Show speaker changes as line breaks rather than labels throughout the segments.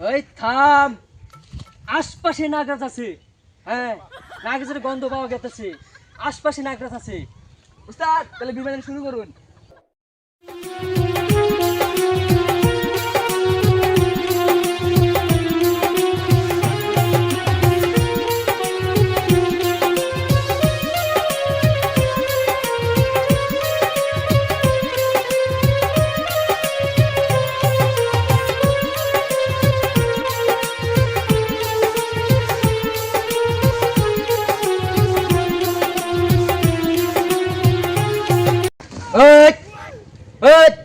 ওই থাম, আশপাশে নাগরাজ আছে। হ্যাঁ, নাগরাজের গন্ধ পাওয়া গেছে, আশপাশে নাগরাজ আছে। উস্তাদ, তাহলে বিমান শুরু করুন।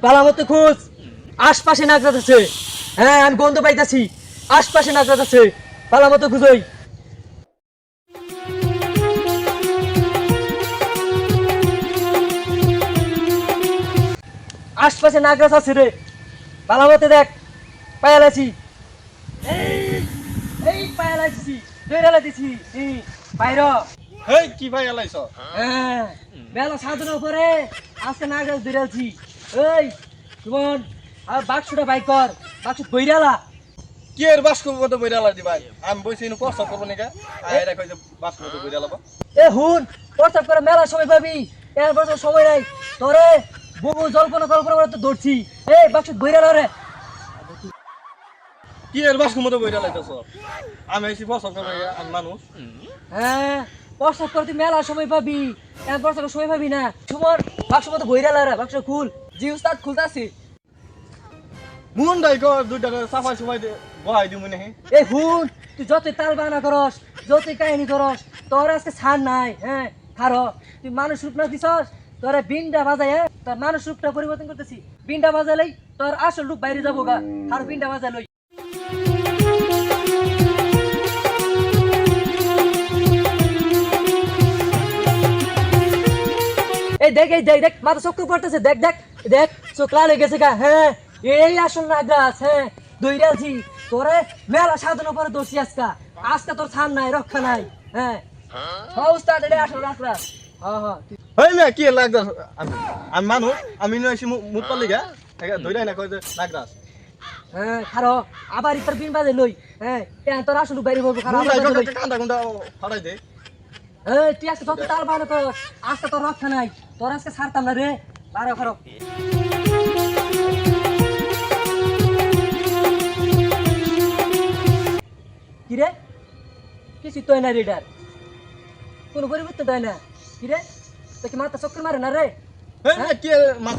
পালামতো খুঁজ, আশপাশে নাগরাজ আছে। হ্যাঁ, আমি গন্ধ পাইতাছি, আশপাশে নাগরাজ আছে। পালামতো খুঁজই। আশপাশে নাগরাজ আছে রে, পালামতো দেখ। পায়ালাছি, এই পায়ালাছি, দৌড়ালা দিছি। বাইর
হেই কি ভাই এলাইছ?
হ্যাঁ, বেলা সাজানোর পরে আজকে নাগরাজ দৌড়ালছি। এই সুমন, আর বাক্সটা বাই কর, বাক্স বইরালা।
কি এর বাস্ক মতো বইরালা দি ভাই? আমি বইছি ইনু প্রস্তাব করব নাকি? আয় রাখ কইছে বাস্ক মতো বইরালাবা।
এ হুন, প্রস্তাব করে মেলা সময় পাবি, এরপর তো সময় নাই। তোরে বহু জল্পনা কল্পনা করে তো ধরছি। এই বাক্স বইরালা রে।
কি এর বাস্ক মতো বইরালাইতাছ? আমি এসি প্রস্তাব করব আমি মানুষ।
হ্যাঁ, প্রস্তাব করে তুই মেলা সময় পাবি, এরপর তো সময় পাবি না। সুমন, বাক্স মতো বইরালা রে, বাক্স খুল। জি উস্তাদ, খুলতাছি।
মুন দাই কর দুইটা করে সাফাই সুফাই দে বহাই দিমু নাহি।
এ হুন, তুই যতই তাল বানা করস, যতই কাহিনী করস, তোর আজকে ছাড় নাই। হ্যাঁ, খারো, তুই মানুষ রূপ না দিছস, তোর বিনটা বাজায়, তোর মানুষ রূপটা পরিবর্তন করতেছি। বিনটা বাজালেই তোর আসল রূপ বাইরে যাবো গা। আর বিনটা বাজালই। এই দেখ, এই দেখ, দেখ মাথা চক্কর পড়তেছে, দেখ দেখ দেখ, চোখ লাল হয়ে গেছে গা। হ্যাঁ, এই আসল নাগরাজ। হ্যাঁ, দইরাজি তোরে মেলা সাধন পরে দোষী আজকা। আজকে তোর ছান নাই, রক্ষা নাই। হ্যাঁ, উস্তাদ, এটা আসল নাগরাজ। হ্যাঁ হ্যাঁ,
হেই মে কি এর লাগতাছ? আমি মানুষ, আমি ইনু এসি মুত পালি গা। একা ধইরাই না কই যে নাগরাজ।
হ্যাঁ, খারো, আবার ইতার বিন বাজে লই। হ্যাঁ, তোর আসল বাইরে বলবো। খারো,
মুন দাই কর কান্দা কুন্দা ফাড়াই দে।
এই তুই আজকে যত তাল বানা কর, আজকে তোর রক্ষা নাই। তোর আজকে ছাড়তাম না রে। বারো খারো। কিরে, কিছু তো না রেডার, কোনো পরিবর্তন দেয় না। কিরে, তোকে মাথা চক্কর মারে না রে?
হেই মে কি এর মাথা